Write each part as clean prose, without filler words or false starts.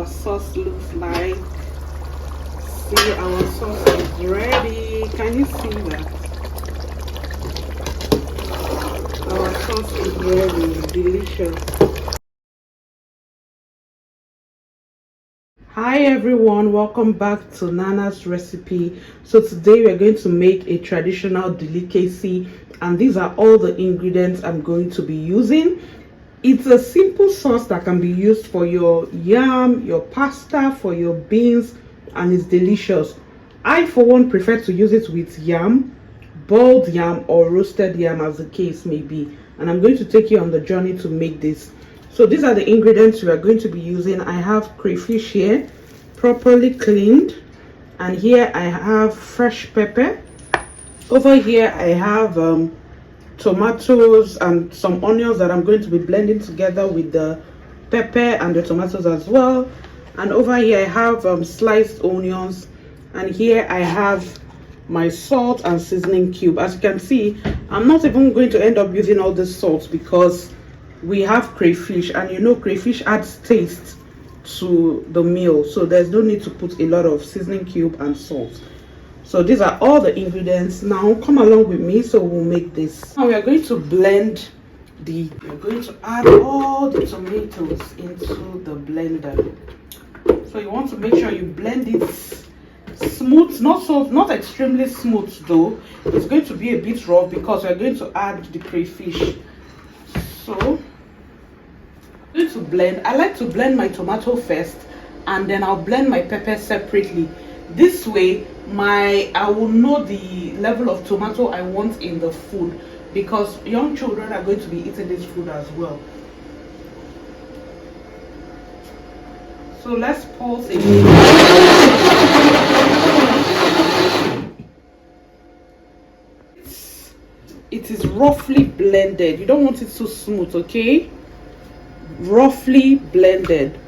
Our sauce looks like. See, our sauce is ready. Can you see that? Our sauce is ready. Delicious. Hi everyone, welcome back to Nana's recipe. So today we're going to make a traditional delicacy, and these are all the ingredients I'm going to be using. It's a simple sauce that can be used for your yam, your pasta, for your beans, and it's delicious. I for one prefer to use it with yam, boiled yam or roasted yam as the case may be, and I'm going to take you on the journey to make this. So these are the ingredients we are going to be using. I have crayfish here, properly cleaned, and here I have fresh pepper. Over here I have tomatoes and some onions that I'm going to be blending together with the pepper and the tomatoes as well. And over here I have sliced onions, and here I have my salt and seasoning cube. As you can see, I'm not even going to end up using all this salt because we have crayfish, and you know crayfish adds taste to the meal, so there's no need to put a lot of seasoning cube and salt. So these are all the ingredients. Now come along with me, so we'll make this. Now we are going to blend we're going to add all the tomatoes into the blender. So you want to make sure you blend it smooth, not extremely smooth though. It's going to be a bit rough because we're going to add the crayfish. So I'm going to blend. I like to blend my tomato first, and then I'll blend my pepper separately. This way I will know the level of tomato I want in the food, because young children are going to be eating this food as well. So let's pause a minute. It is roughly blended. You don't want it too smooth, okay? Roughly blended.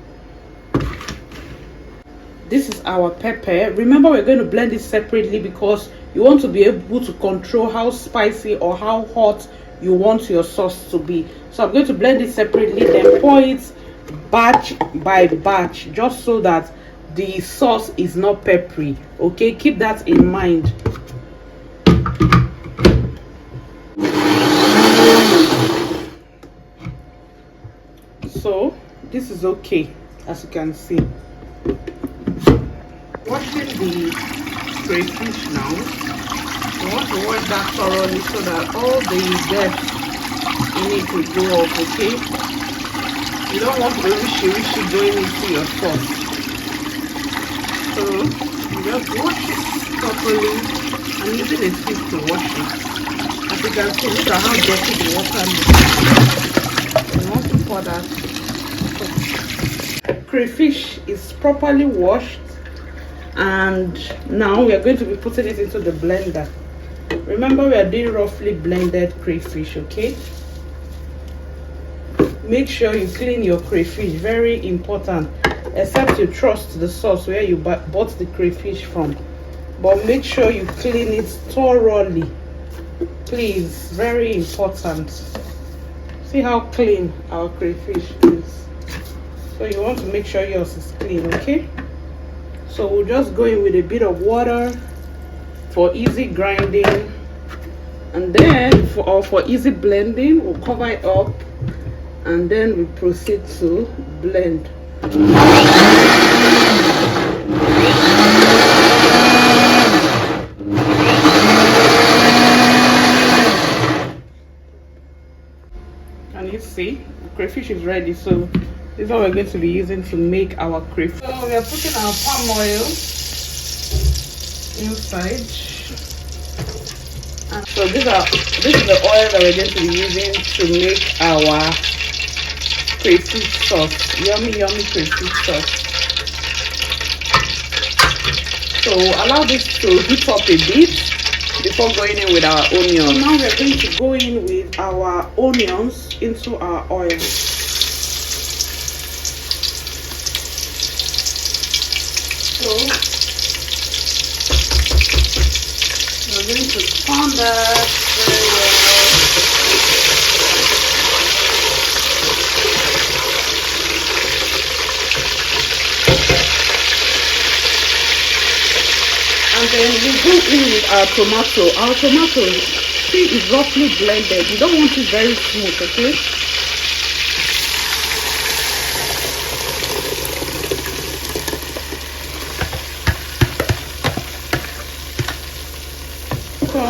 This is our pepper. Remember, we're going to blend it separately because you want to be able to control how spicy or how hot you want your sauce to be. So I'm going to blend it separately, then pour it batch by batch, just so that the sauce is not peppery. Okay, keep that in mind. So this is okay, as you can see. Washing the crayfish now. You want to wash that thoroughly so that all the dirt in it will go off, okay? You don't want the rishi going into your sauce. So you just wash it properly. I'm using a stick to wash it. As you can see, look at how dirty the water is. You want to pour that. Crayfish is properly washed, and now we are going to be putting it into the blender. Remember, we are doing roughly blended crayfish, okay? Make sure you clean your crayfish, very important, except you trust the source where you bought the crayfish from, but make sure you clean it thoroughly, please. Very important. See how clean our crayfish is. So you want to make sure yours is clean, okay? So we'll just go in with a bit of water for easy grinding, and then for easy blending, we'll cover it up, and then we proceed to blend. Can you see? The crayfish is ready. So this is what we're going to be using to make our crayfish. So we are putting our palm oil inside. And so this is the oil that we're going to be using to make our crayfish sauce. Yummy crayfish sauce. So allow this to heat up a bit before going in with our onions. So now we're going to go in with our onions into our oil. So we're going to turn that very well. And then we go in with our tomato. Our tomato, see, is roughly blended. You don't want it very smooth, okay? So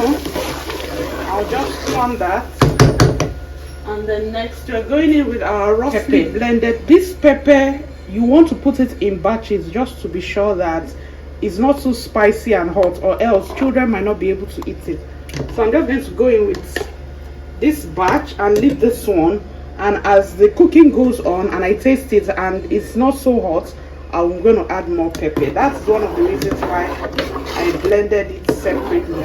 I'll just turn that. And then next we're going in with our roughly blended. This pepper, you want to put it in batches just to be sure that it's not too spicy and hot, or else children might not be able to eat it. So I'm just going to go in with this batch and leave this one, and as the cooking goes on and I taste it and it's not so hot, I'm going to add more pepper. That's one of the reasons why I blended it separately.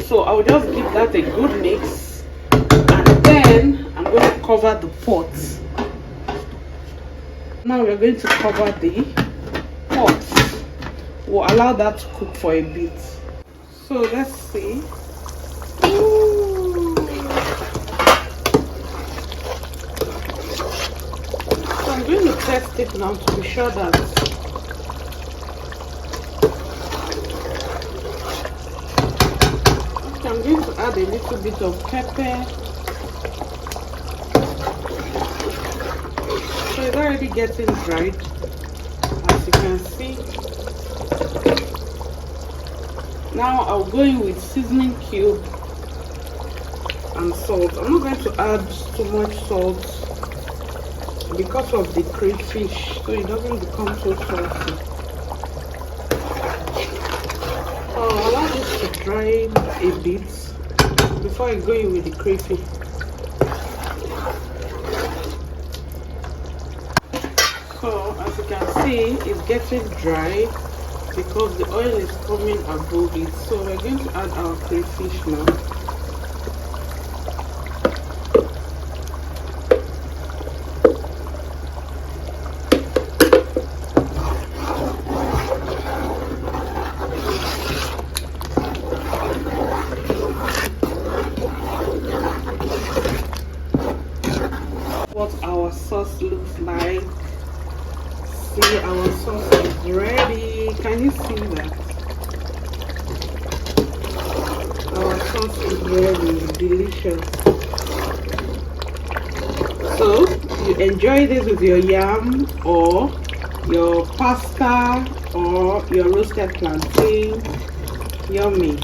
So I'll just give that a good mix, and then I'm going to cover the pot. Now we're going to cover the pot. We'll allow that to cook for a bit. So let's see. Ooh. So I'm going to test it now to be sure that I'm going to add a little bit of pepper. So it's already getting dried, as you can see. Now I'll go in with seasoning cube and salt. I'm not going to add too much salt because of the crayfish, so it doesn't become so salty. So I'll allow this to dry a bit before I go in with the crayfish. So as you can see, it's getting dry because the oil is coming above it. So we're going to add our crayfish now. What our sauce looks like. See, our sauce is ready. Can you see that? Our sauce is ready. Delicious. So you enjoy this with your yam or your pasta or your roasted plantain. Yummy.